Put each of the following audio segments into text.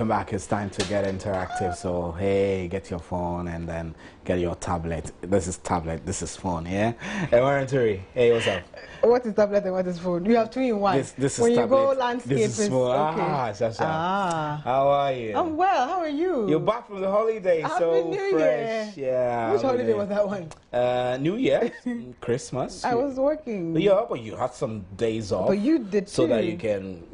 Welcome back. It's time to get interactive. So, hey, get your phone and then get your tablet. This is tablet. This is phone. Yeah. Hey, Warren Turi. Hey, what's up? What is tablet and what is phone? You have two in one. This when is you tablet. go landscape, This is phone. okay. Sasha. Ah. How are you? I'm well. How are you? You're back from the holiday. Happy so New fresh. Year. Yeah. Which holiday was that one? New Year, Christmas. I was working. Yeah, but you had some days off. But you did so too. that you can,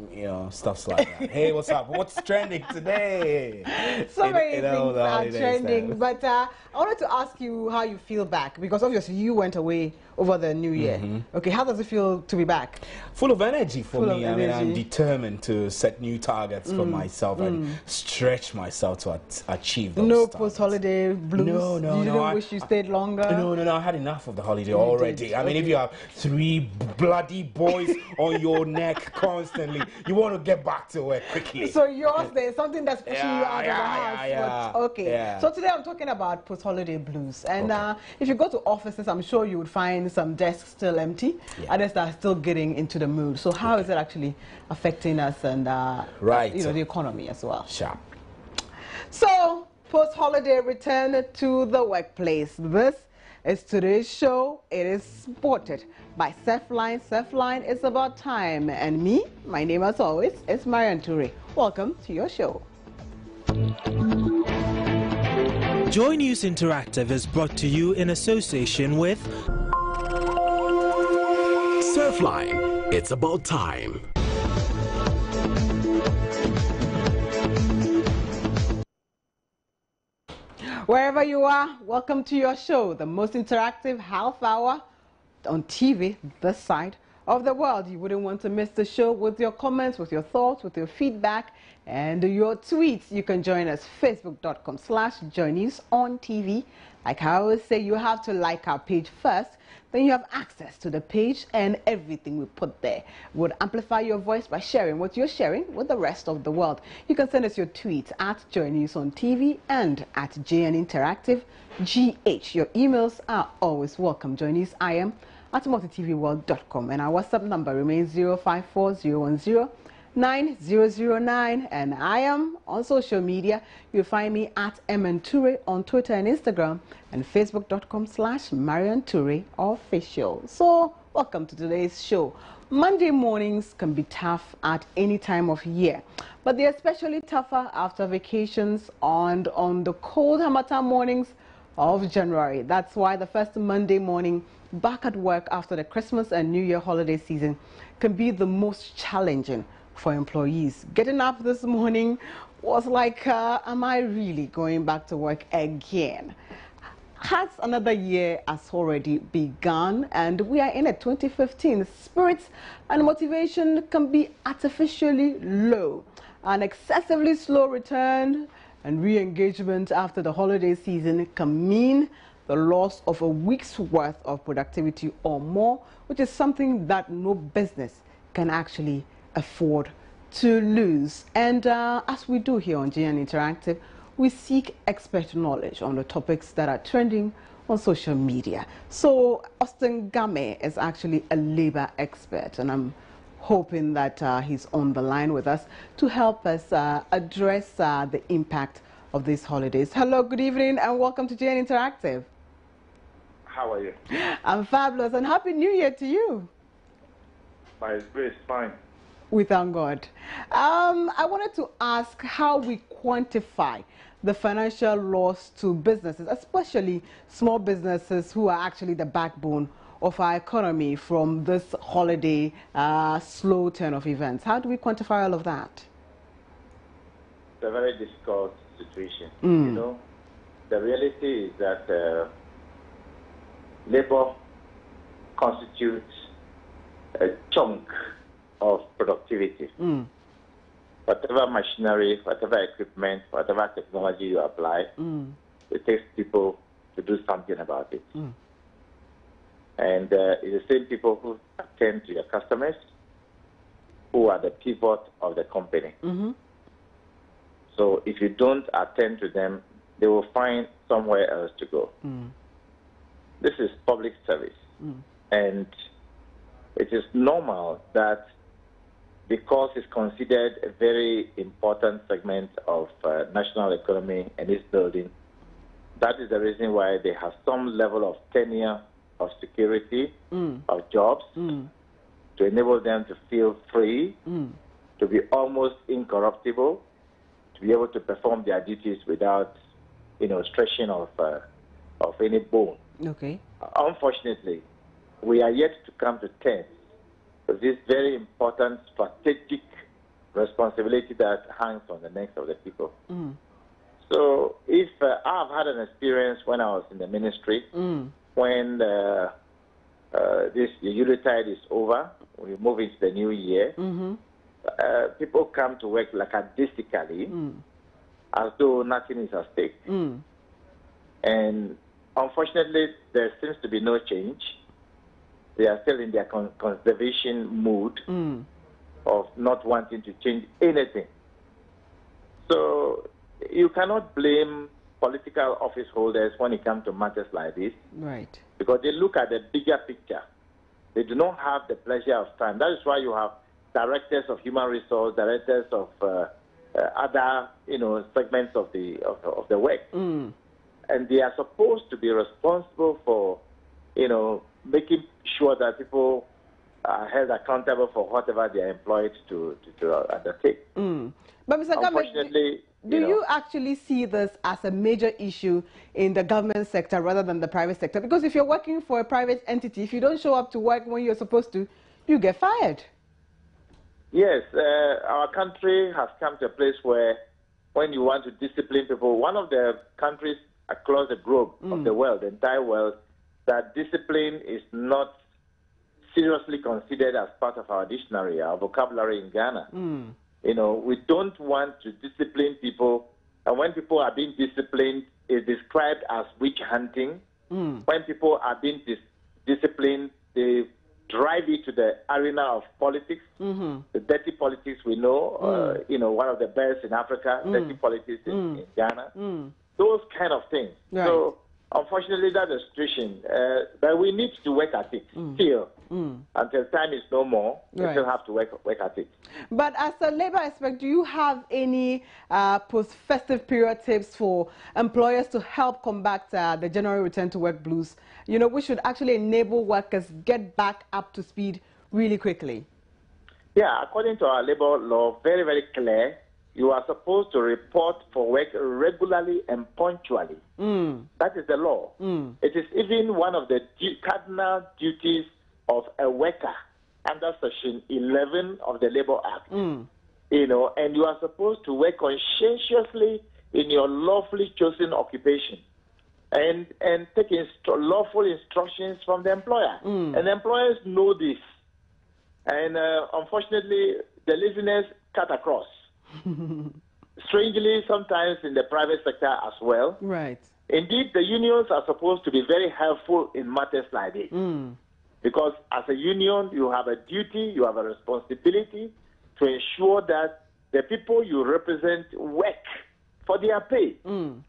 stuff like that. Hey, what's up? What's trending today? So many things are trending. Time. But I wanted to ask you how you feel back, because obviously you went away over the New Year. Okay, how does it feel to be back? Full of energy for me. I mean, I'm determined to set new targets for myself and stretch myself to achieve those No targets. post-holiday blues? No. You didn't wish you stayed longer? No. I had enough of the holiday already. I mean, if you have 3 bloody boys on your neck constantly, you want to get back to work quickly. So yours, there's something that's pushing you out of the house. Yeah. Okay. So today I'm talking about post-holiday blues. And if you go to offices, I'm sure you would find some desks still empty. Others that are still getting into the mood. So how is it actually affecting us and the economy as well? Sure. So post-holiday return to the workplace. This is today's show. It is supported by Surfline. Surfline is about time. And me, my name as always is Marian Toure. Welcome to your show. Joy News Interactive is brought to you in association with Surfline. It's about time. Wherever you are, welcome to your show, the most interactive half hour on TV this side of the world. You wouldn't want to miss the show with your comments, with your thoughts, with your feedback, and your tweets. You can join us, facebook.com/joynews-on-TV. Like I always say, you have to like our page first, then you have access to the page and everything we put there. Would amplify your voice by sharing what you're sharing with the rest of the world. You can send us your tweets at Joy News on TV and at JN Interactive GH. Your emails are always welcome. Joy News IM at multitvworld.com, and our WhatsApp number remains 054-010-9009, and I am on social media. You'll find me at MNToure on Twitter and Instagram, and facebook.com/MarianToure official. So welcome to today's show. Monday mornings can be tough at any time of year, but they're especially tougher after vacations and on the cold harmattan mornings of January. That's why the first Monday morning back at work after the Christmas and New Year holiday season can be the most challenging for employees. Getting up this morning was like, am I really going back to work again? Has another year has already begun, and we are in a 2015. Spirits and motivation can be artificially low. An excessively slow return and re-engagement after the holiday season can mean the loss of a week's worth of productivity or more, which is something that no business can actually afford to lose. And as we do here on JN Interactive, we seek expert knowledge on the topics that are trending on social media. So Austin Game is actually a labor expert, and I'm hoping that he's on the line with us to help us address the impact of these holidays. Hello, good evening, and welcome to JN Interactive. How are you? I'm fabulous, and Happy New Year to you. By His grace, fine. We thank God. I wanted to ask how we quantify the financial loss to businesses, especially small businesses who are actually the backbone of our economy from this holiday slow turn of events. How do we quantify all of that? It's a very difficult situation. You know, the reality is that labor constitutes a chunk of productivity. Whatever machinery, whatever equipment, whatever technology you apply, it takes people to do something about it. And it's the same people who attend to your customers who are the pivot of the company. So if you don't attend to them, they will find somewhere else to go. This is public service. And it is normal that because it's considered a very important segment of national economy and its building. That is the reason why they have some level of tenure of security, of jobs, to enable them to feel free, to be almost incorruptible, to be able to perform their duties without, stretching of any bone. Okay. Unfortunately, we are yet to come to terms with this very important strategic responsibility that hangs on the necks of the people. So if I've had an experience when I was in the ministry, when the Yuletide is over, we move into the new year, people come to work lackadaisically, as though nothing is at stake. And unfortunately, there seems to be no change. They are still in their conservation mood of not wanting to change anything. So you cannot blame political office holders when it comes to matters like this. Right. Because they look at the bigger picture. They do not have the pleasure of time. That is why you have directors of human resource, directors of other, segments of the work. And they are supposed to be responsible for, making sure that people are held accountable for whatever they are employed to undertake. But Mr. Unfortunately, do you actually see this as a major issue in the government sector rather than the private sector? Because if you're working for a private entity, if you don't show up to work when you're supposed to, you get fired. Yes, our country has come to a place where when you want to discipline people, one of the countries across the globe of the world, the entire world, that discipline is not seriously considered as part of our dictionary, our vocabulary in Ghana. We don't want to discipline people, and when people are being disciplined, it's described as witch hunting. When people are being disciplined, they drive it to the arena of politics, the dirty politics we know, one of the best in Africa, dirty politics in Ghana, those kind of things. Right. So, unfortunately, that's the situation. But we need to work at it still. Until time is no more, we still have to work at it. But as a labor aspect, do you have any post-festive period tips for employers to help combat the January return to work blues? We should actually enable workers get back up to speed really quickly. Yeah, according to our labor law, very, very clear, you are supposed to report for work regularly and punctually. That is the law. It is even one of the cardinal duties of a worker under Section 11 of the Labor Act. And you are supposed to work conscientiously in your lawfully chosen occupation and take lawful instructions from the employer. And the employers know this. And unfortunately, the listeners cut across. Strangely, sometimes in the private sector as well. Right. Indeed, the unions are supposed to be very helpful in matters like this. Because as a union, you have a duty, you have a responsibility to ensure that the people you represent work for their pay. So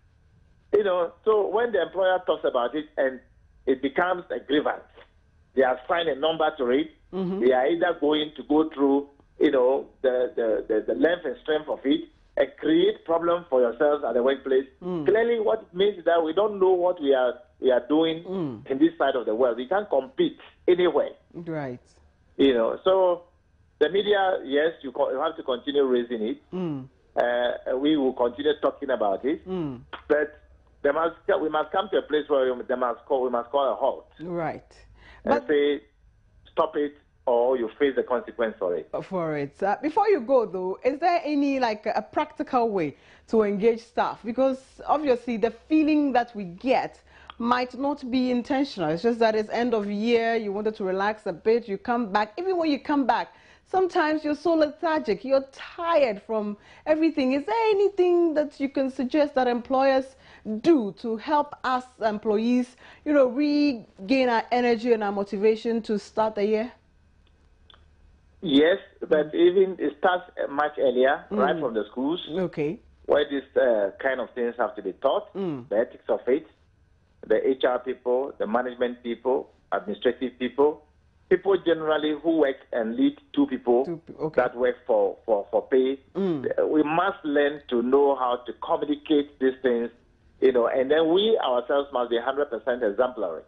when the employer talks about it and it becomes a grievance, they assign a number to it. They are either going to go through, the length and strength of it and create problems for yourselves at the workplace. Clearly, what it means is that we don't know what we are doing in this side of the world. We can't compete anywhere. Right. So the media, yes, you have to continue raising it. We will continue talking about it. But we must come to a place where we must call a halt. Right. And say, stop it, or you face the consequence for it. Before you go, though, is there any a practical way to engage staff? Because obviously the feeling that we get might not be intentional. It's just that it's end of year, you wanted to relax a bit, you come back. Even when you come back, sometimes you're so lethargic, you're tired from everything. Is there anything that you can suggest that employers do to help us employees, regain our energy and our motivation to start the year? Yes, but even it starts much earlier, right from the schools. Okay. Where these kind of things have to be taught, the ethics of it, the HR people, the management people, administrative people, people generally who work and lead two people that work for pay, we must learn to know how to communicate these things, and then we ourselves must be 100% exemplary.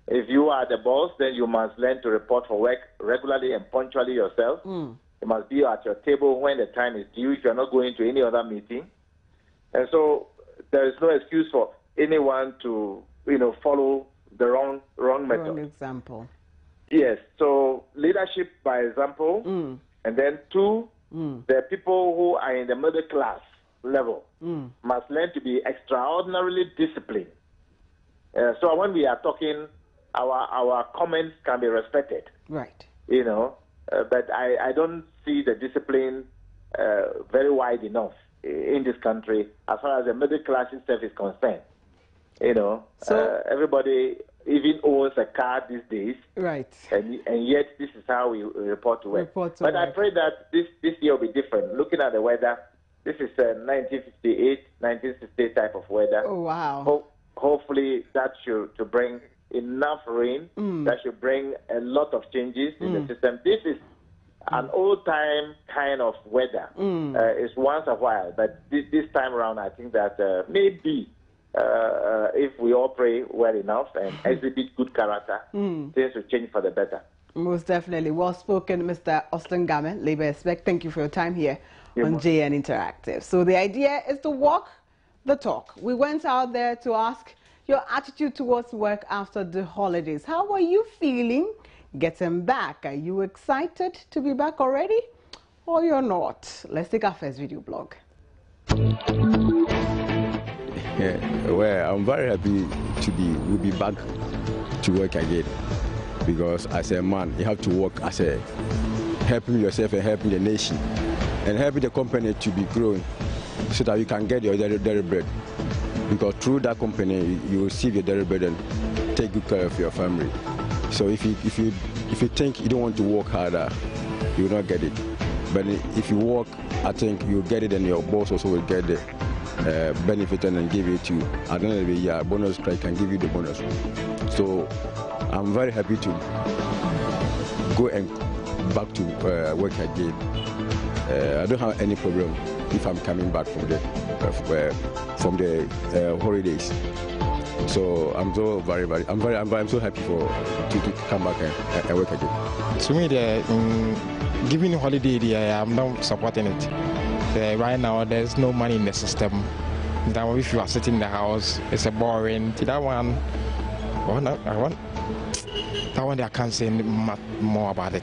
If you are the boss, then you must learn to report for work regularly and punctually yourself. You must be at your table when the time is due if you're not going to any other meeting. And so there is no excuse for anyone to, follow the wrong method. Wrong example. Yes. So leadership by example. And then 2, the people who are in the middle class level must learn to be extraordinarily disciplined. So when we are talking, our comments can be respected. Right. But I don't see the discipline very wide enough in this country as far as the middle class itself is concerned. So everybody even owns a car these days. Right. And yet this is how we report to work. I pray that this year will be different. Looking at the weather, this is 1958, 1960 type of weather. Oh, wow. Hopefully that should to bring enough rain. That should bring a lot of changes in the system. This is an old-time kind of weather. It's once a while, but this time around, I think that maybe if we all pray well enough and exhibit good character, things will change for the better. Most definitely. Well spoken, Mr. Austin Game, Labor Expect. Thank you for your time here on JN Interactive. So the idea is to walk the talk. We went out there to ask your attitude towards work after the holidays. How are you feeling getting back? Are you excited to be back already? Or you're not? Let's take our first video blog. Yeah, well, I'm very happy we'll be back to work again, because as a man, you have to work as helping yourself and helping the nation and helping the company to be growing so that you can get your daily bread. Because through that company, you will receive your daily bread and take good care of your family. So if you think you don't want to work harder, you will not get it. But if you work, I think you'll get it, and your boss also will get the benefit and give it to you. At the end of the year, bonus can give you the bonus. So I'm very happy to go and back to work again. I don't have any problem if I'm coming back from the holidays. So I'm so I'm so happy to come back and work again. To me, giving a holiday, I'm not supporting it. Right now, there's no money in the system. Now, if you are sitting in the house, it's a boring. That one, I can't say more about it.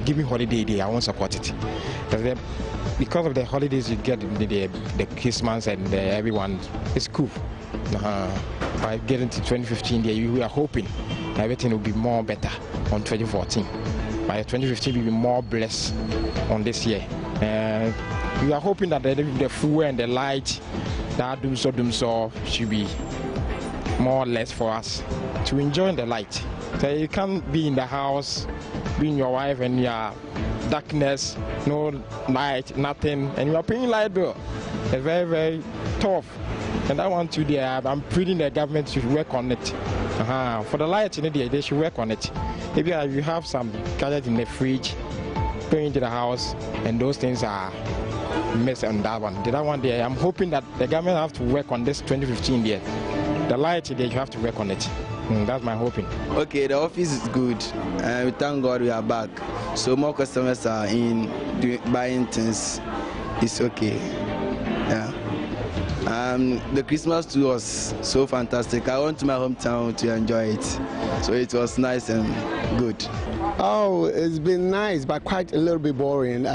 Give me holiday day, I won't support it. Because of the holidays you get, the Christmas and everyone, it's cool. By getting to 2015, we are hoping everything will be more better on 2014. By 2015, we'll be more blessed on this year. We are hoping that the fuel and the light, that doom so should be more or less for us to enjoy the light. So you can't be in the house, being your wife and your darkness, no light, nothing, and you are paying light bill. It's very, very tough. And I want to, I'm pleading the government to work on it. For the light, they should work on it. Maybe you have some gadgets in the fridge, put into the house, and those things are missed on that one. I'm hoping that the government have to work on this 2015 year. The light, you have to work on it. That's my hoping. Okay, the office is good. We thank God we are back. So more customers are in buying things. It's okay. Yeah. The Christmas too was so fantastic. I went to my hometown to enjoy it. So it was nice and good. Oh, it's been nice, but quite a little bit boring.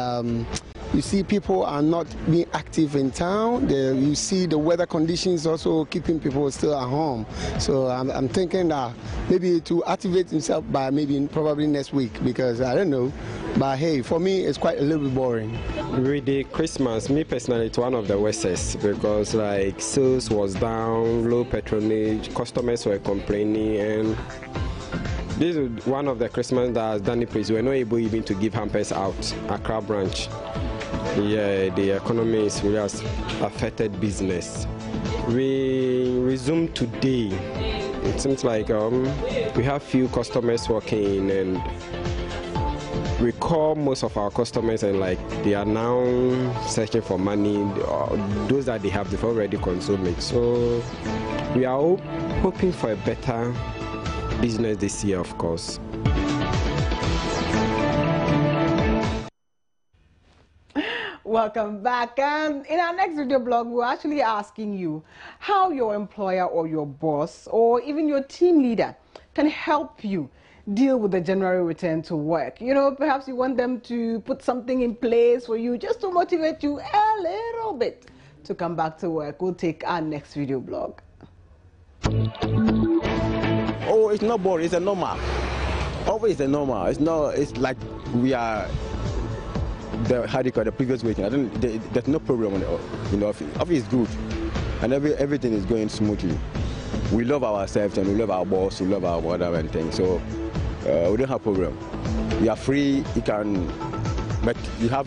You see, people are not being active in town. You see the weather conditions also keeping people still at home. So I'm thinking that maybe to activate himself by probably next week, because I don't know. But hey, for me, it's quite a little bit boring. With the Christmas, me personally, it's one of the worstest, because like sales was down, low patronage, customers were complaining, and this is one of the Christmas that has done the place. We're not able even to give hampers out, Accra branch. Yeah, the economy is really affected business. We resume today it seems like we have few customers working, and we call most of our customers, and like they are now searching for money. Those that they have, they've already consumed it. So we are hoping for a better business this year, of course. Welcome back. And in our next video blog, we're actually asking you how your employer or your boss or even your team leader can help you deal with the January return to work. You know, perhaps you want them to put something in place for you just to motivate you a little bit to come back to work. We'll take our next video blog. Oh, it's not boring. It's a normal. Always a normal. It's not. It's like we are the previous week. There's no problem in the office. Office is good, and everything is going smoothly. We love ourselves and we love our boss. We love our whatever and things. So we don't have problem. We are free. You can, but we have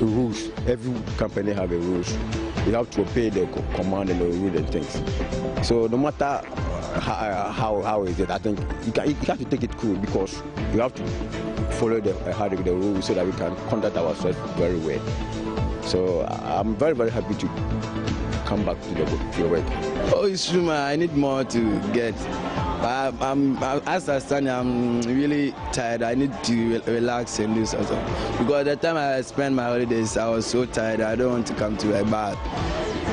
rules. Every company have a rules. You have to obey the command and the rules and things. So no matter how is it, I think you have to take it cool, because you have to follow the rules so that we can conduct ourselves very well. So I'm very, very happy to come back to the work. Oh, it's true, man. I need more to get. As I stand, I'm really tired. I need to relax and do something. Because the time I spent my holidays, I was so tired. I don't want to come to work, but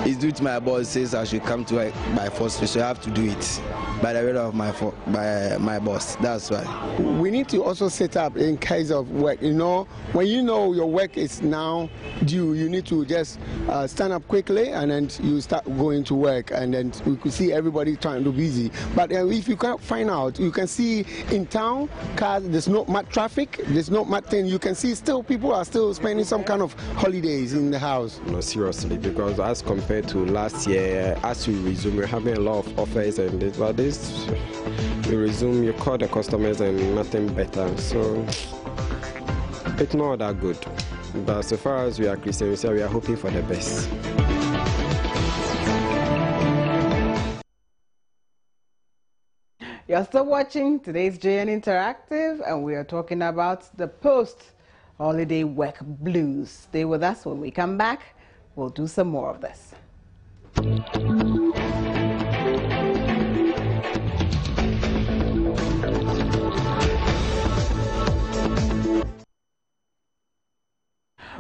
it's due to my boss says I should come to work by force, so I have to do it by the will of my boss. That's why. We need to also set up in case of work. You know, when you know your work is now due, you need to just stand up quickly and then you start going to work, and then we could see everybody trying to be busy. But if you can't find out, you can see in town cars, there's not much traffic, there's not much thing. You can see still people are still spending some kind of holidays in the house. No, seriously, because as compared to last year, as we resume, we're having a lot of offers, and this you resume, you call the customers and nothing better. So it's not that good. But so far as we are Christians, we are hoping for the best. You're still watching today's JN Interactive, and we are talking about the post-holiday work blues. Stay with us. When we come back, we'll do some more of this.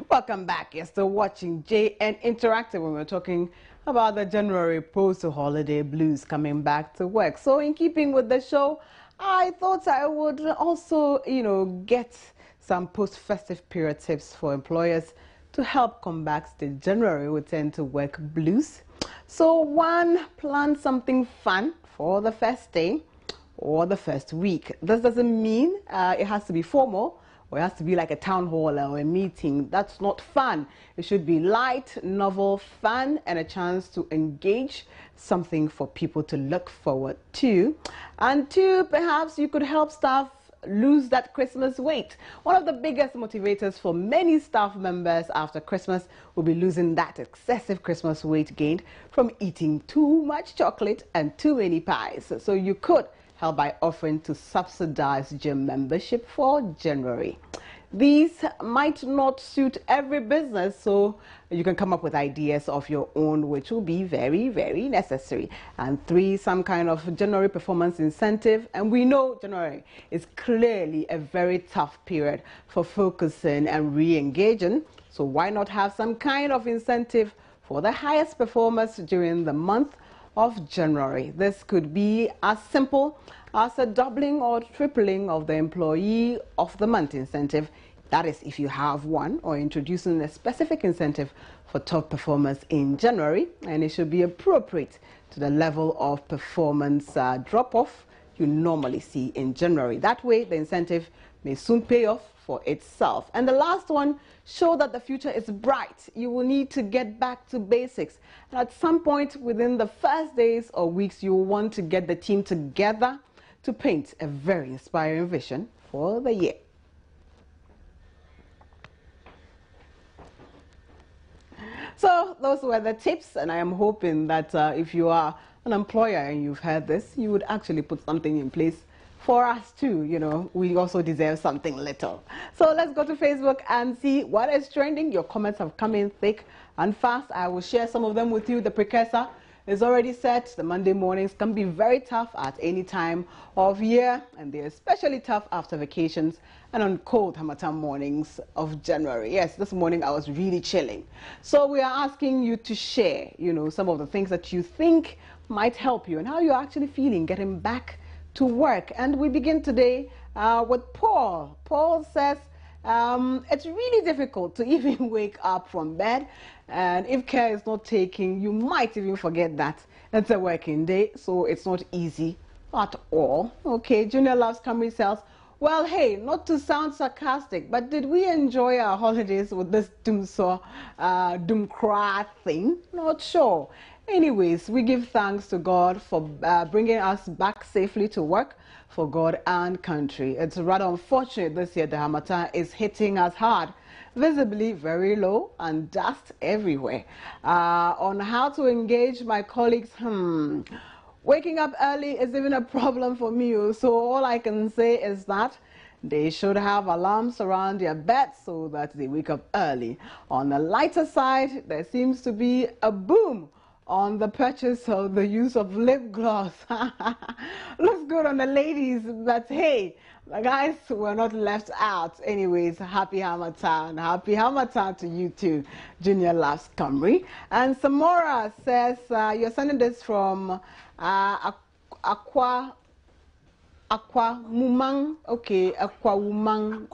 Welcome back. You're still watching JN Interactive, when we're talking about the January post-holiday blues coming back to work. So in keeping with the show, I thought I would also, get some post-festive period tips for employers to help combat the January return to work blues. So one, plan something fun for the first day or the first week. This doesn't mean it has to be formal, or it has to be like a town hall or a meeting. That's not fun. It should be light, novel, fun, and a chance to engage, something for people to look forward to. And two, perhaps you could help staff lose that Christmas weight. One of the biggest motivators for many staff members after Christmas will be losing that excessive Christmas weight gained from eating too much chocolate and too many pies. So you could help by offering to subsidize gym membership for January. These might not suit every business, so you can come up with ideas of your own, which will be very, very necessary. And three, some kind of January performance incentive. And we know January is clearly a very tough period for focusing and re-engaging. So why not have some kind of incentive for the highest performers during the month of January? This could be as simple as a doubling or tripling of the employee of the month incentive. That is, if you have one, or introducing a specific incentive for top performers in January, and it should be appropriate to the level of performance drop-off you normally see in January. That way, the incentive may soon pay off for itself. And the last one, show that the future is bright. You will need to get back to basics. And at some point within the first days or weeks, you will want to get the team together to paint a very inspiring vision for the year. So those were the tips, and I am hoping that if you are an employer and you've heard this, you would actually put something in place for us too. You know, we also deserve something little. So let's go to Facebook and see what is trending. Your comments have come in thick and fast. I will share some of them with you. The precursor is already set. The Monday mornings can be very tough at any time of year, and they're especially tough after vacations and on cold harmattan mornings of January. Yes, this morning I was really chilling. So we are asking you to share, you know, some of the things that you think might help you and how you're actually feeling getting back to work. And we begin today with Paul. Paul says it's really difficult to even wake up from bed, and if care is not taken, you might even forget that it's a working day, so it's not easy at all. Okay, Junior Loves Camry says, well, hey, not to sound sarcastic, but did we enjoy our holidays with this doomcra thing? Not sure. Anyways, we give thanks to God for bringing us back safely to work for God and country. It's rather unfortunate this year the harmattan is hitting us hard, visibly very low and dust everywhere. On how to engage my colleagues, waking up early is even a problem for me, so all I can say is that they should have alarms around their beds so that they wake up early. On the lighter side, there seems to be a boom on the purchase of the use of lip gloss. Looks good on the ladies, but hey, the guys were not left out. Anyways, happy harmattan to you too. Junior Loves Camry. And Samora says you're sending this from Aqua Mumang. Okay, Aqua Mumang.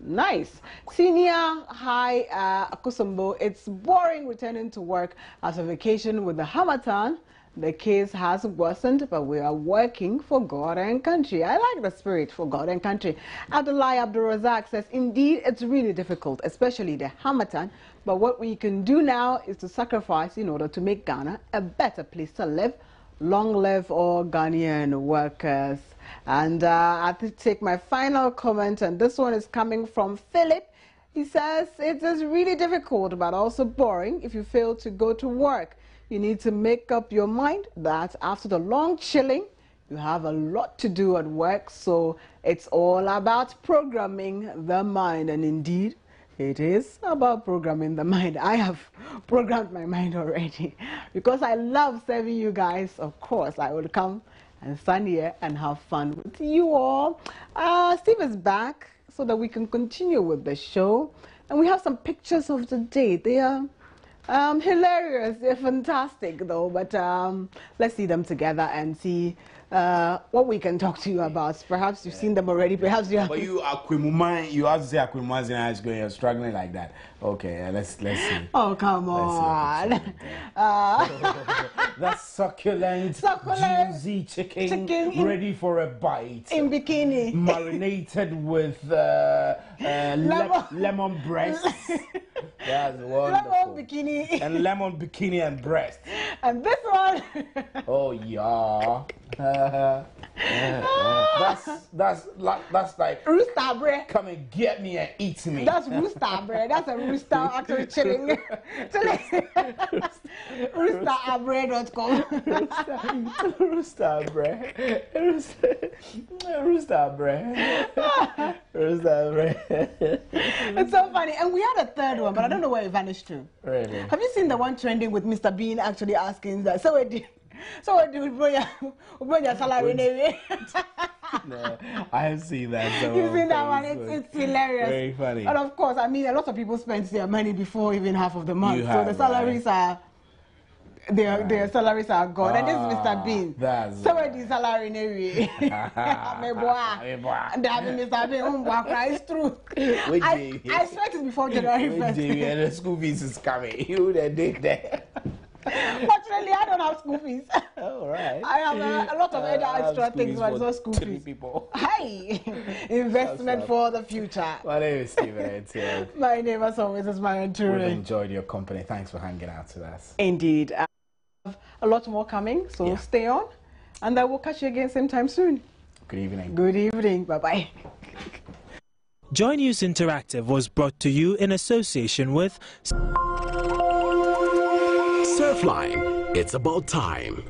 Nice. Senior High Akusumbo, it's boring returning to work after vacation with the harmattan. The case has worsened, but we are working for God and country. I like the spirit for God and country. Abdullah Abdulrazak says, indeed, it's really difficult, especially the harmattan. But what we can do now is to sacrifice in order to make Ghana a better place to live. Long live all Ghanaian workers. And I take my final comment, and this one is coming from Philip. He says, it is really difficult but also boring if you fail to go to work. You need to make up your mind that after the long chilling, you have a lot to do at work. So it's all about programming the mind. And indeed, it is about programming the mind. I have programmed my mind already. Because I love serving you guys, of course, I will come and stand here and have fun with you all. Steve is back so that we can continue with the show. And we have some pictures of the day. They are hilarious. They're fantastic, though. But let's see them together and see what we can talk to you about. Perhaps you've seen them already. Perhaps you have. But you have to say Akwimuma in high school. You're struggling like that. Okay, let's see. Oh, come on. That succulent, juicy chicken ready for a bite. In bikini. Marinated with lemon breast. That's wonderful. Lemon bikini. And lemon bikini and breast. And this one. Oh, yeah. That's like rooster bread. Come and get me and eat me. That's rooster bread. That's a rooster actually chilling. Roosterbread.com. Rooster bread. Rooster bread. Rooster bread. It's so funny. And we had a third one, but I don't know where it vanished to. Really? Have you seen the one trending with Mr. Bean actually asking that? So what do we bring your salary anyway? No, I have seen that. So you've seen that one? It's hilarious. Very funny. And of course, I mean, a lot of people spend their money before even half of the month. So the salaries are their salaries are gone. And this is Mr. Bean. So what is salary anyway? And they have Mr. Bean. It's true. I expect it before January 1st. And the school fees is coming. You the date there. Fortunately, I don't have school fees. All right. I have a lot of other extra things, but it's not school fees. People. Hey, investment for the future. My name is Stephen. My name, as always, is Marion Ture. We've enjoyed your company. Thanks for hanging out with us. Indeed. I have a lot more coming, so stay on. And I will catch you again same time soon. Good evening. Good evening. Bye-bye. Joy News Interactive was brought to you in association with Surfline, it's about time.